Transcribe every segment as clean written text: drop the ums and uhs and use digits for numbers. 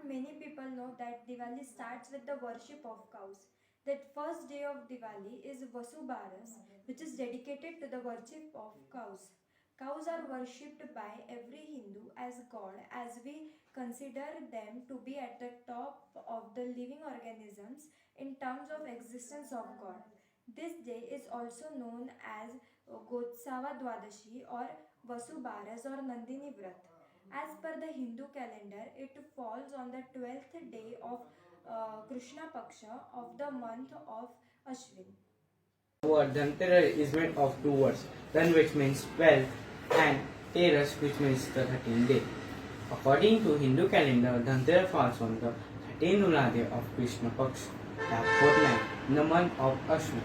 Not many people know that Diwali starts with the worship of cows. That first day of Diwali is Vasubaras, which is dedicated to the worship of cows. Cows are worshipped by every Hindu as God, as we consider them to be at the top of the living organisms in terms of existence of God. This day is also known as Gotsava Dwadashi or Vasubaras or Nandini Vrat. As per the Hindu calendar, it falls on the 12th day of Krishna Paksha of the month of Ashwin. The word Dhanteras is made of two words, Dhan which means 12 and Teras which means the 13th day. According to Hindu calendar, Dhanteras falls on the 13th lunar day of Krishna Paksha, that fortnight in the month of Ashwin.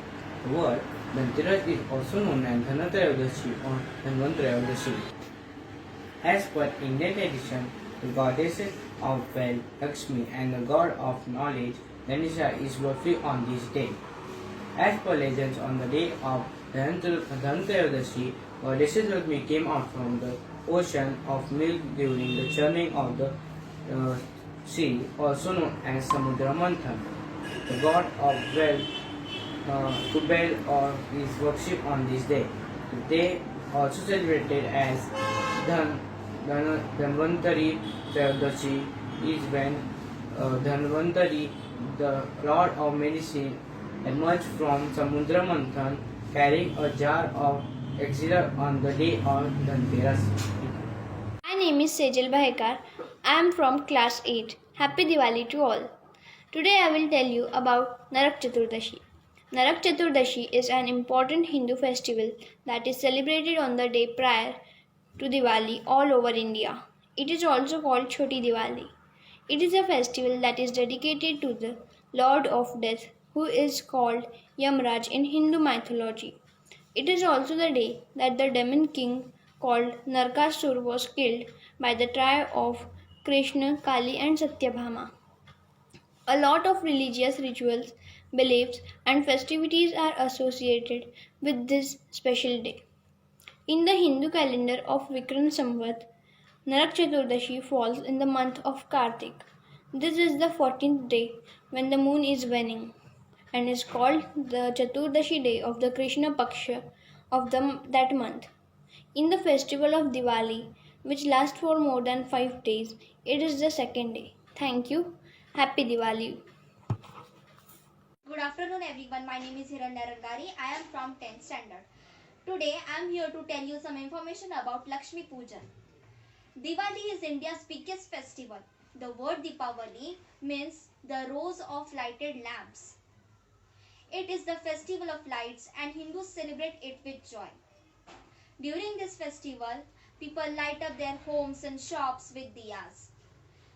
The word Dhanteras is also known as Dhanatrayodasi or Dhanvantrayodasi. As per Indian tradition, the goddesses of wealth, Lakshmi, and the god of knowledge, Ganesha, is worshipped on this day. As per legends, on the day of Dhantrayodasi, goddesses Lakshmi came out from the ocean of milk during the churning of the sea, also known as Samudra Manthan. The god of wealth, Kubel, is worshipped on this day. They also celebrated as Dhanvantari Trayodasi is when Dhanvantari, the lord of medicine, emerged from Samudra Manthan carrying a jar of elixir on the day of Dhanteras. My name is Sejal Bahekar. I am from class 8. Happy Diwali to all. Today I will tell you about Narak Chaturdashi. Narak Chaturdashi is an important Hindu festival that is celebrated on the day prior to Diwali all over India. It is also called Choti Diwali. It is a festival that is dedicated to the Lord of Death, who is called Yamraj in Hindu mythology. It is also the day that the demon king called Narkasur was killed by the trio of Krishna, Kali, and Satyabhama. A lot of religious rituals, beliefs, and festivities are associated with this special day. In the Hindu calendar of Vikram Samvat, Narak Chaturdashi falls in the month of Kartik. This is the 14th day when the moon is waning and is called the Chaturdashi day of the Krishna Paksha of that month. In the festival of Diwali, which lasts for more than 5 days, it is the second day. Thank you. Happy Diwali. Good afternoon everyone. My name is Hiranya Rangari. I am from 10th standard. Today I am here to tell you some information about Lakshmi Pujan. Diwali is India's biggest festival. The word Deepavali means the rows of lighted lamps. It is the festival of lights and Hindus celebrate it with joy. During this festival, people light up their homes and shops with diyas.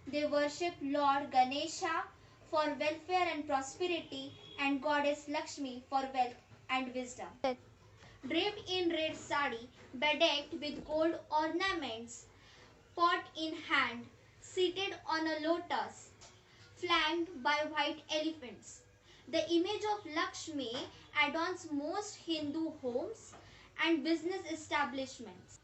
They worship Lord Ganesha for welfare and prosperity and Goddess Lakshmi for wealth and wisdom. Draped in red sari, bedecked with gold ornaments, pot in hand, seated on a lotus, flanked by white elephants. The image of Lakshmi adorns most Hindu homes and business establishments.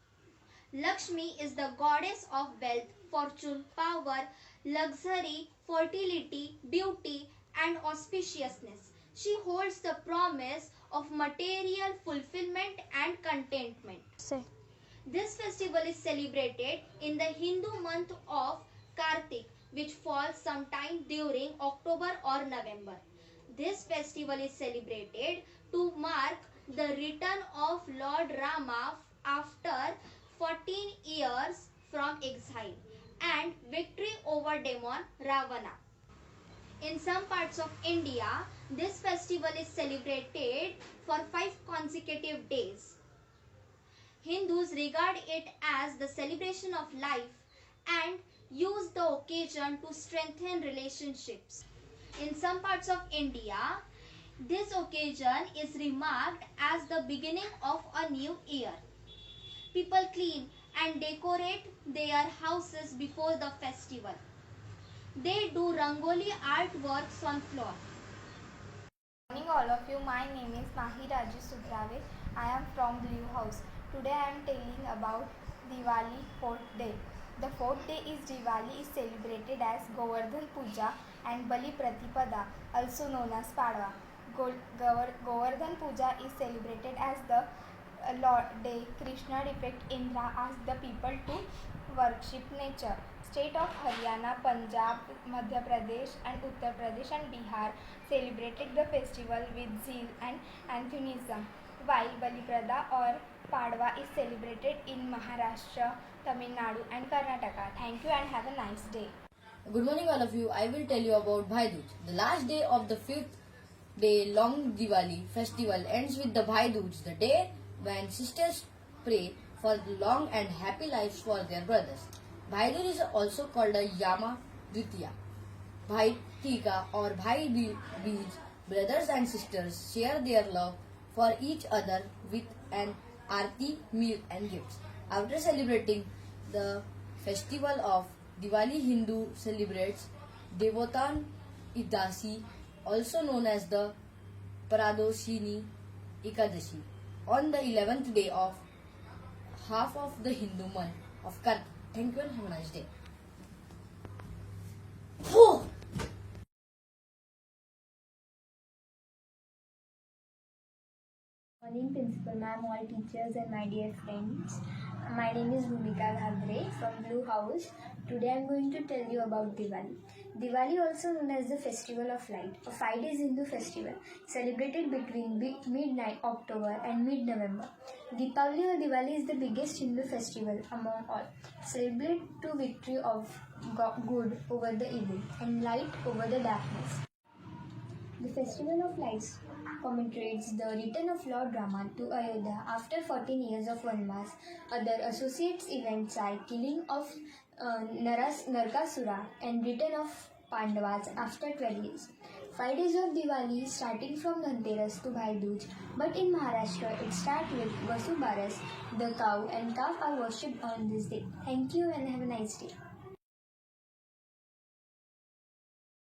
Lakshmi is the goddess of wealth, fortune, power, luxury, fertility, beauty, and auspiciousness. She holds the promise of material fulfillment and contentment. This festival is celebrated in the Hindu month of Kartik, which falls sometime during October or November. This festival is celebrated to mark the return of Lord Rama after 14 years from exile and victory over demon Ravana. In some parts of India, this festival is celebrated for 5 consecutive days. Hindus regard it as the celebration of life and use the occasion to strengthen relationships. In some parts of India, this occasion is remarked as the beginning of a new year. People clean and decorate their houses before the festival. They do rangoli artworks on floor. Good morning all of you. My name is Mahi Raji Subrave. I am from Blue House. Today I am telling about Diwali 4th day. The fourth day is Diwali is celebrated as Govardhan Puja and Bali Pratipada, also known as Padwa. Govardhan Puja is celebrated as the Lord day Krishna depict Indra asked the people to worship nature. State of Haryana, Punjab, Madhya Pradesh and Uttar Pradesh and Bihar celebrated the festival with zeal and enthusiasm, while Baliprada or Padwa is celebrated in Maharashtra, Tamil Nadu and Karnataka. Thank you and have a nice day. Good morning, all of you. I will tell you about Bhai Dooj. The last day of the 5th day long Diwali festival ends with the Bhai Dooj, the day when sisters pray for long and happy lives for their brothers. Bhai Dooj is also called a Yama Dvitiya. Bhai Tika or Bhai Beej, brothers and sisters share their love for each other with an aarti, meal and gifts. After celebrating the festival of Diwali, Hindu celebrates Devotan Idasi, also known as the Pradoshini Ekadashi, on the 11th day of half of the Hindu month of Kartik. Thank you and have a nice day. Morning, Principal Ma'am, all teachers and my dear friends. My name is Bhumika Ghagre from Blue House. Today I am going to tell you about Diwali. Diwali, also known as the Festival of Light, a 5-day Hindu festival celebrated between mid-October and mid-November. Deepavali or Diwali is the biggest Hindu festival among all. Celebrate to victory of good over the evil and light over the darkness. The Festival of Lights commemorates the return of Lord Rama to Ayodhya after 14 years of Vanvas. Other associates events are killing of Narakasura and return of Pandavas after 12 years. 5 days of Diwali starting from Dhanteras to Bhai Dooj, but in Maharashtra it starts with Vasu Baras. The cow and calf are worshipped on this day. Thank you and have a nice day.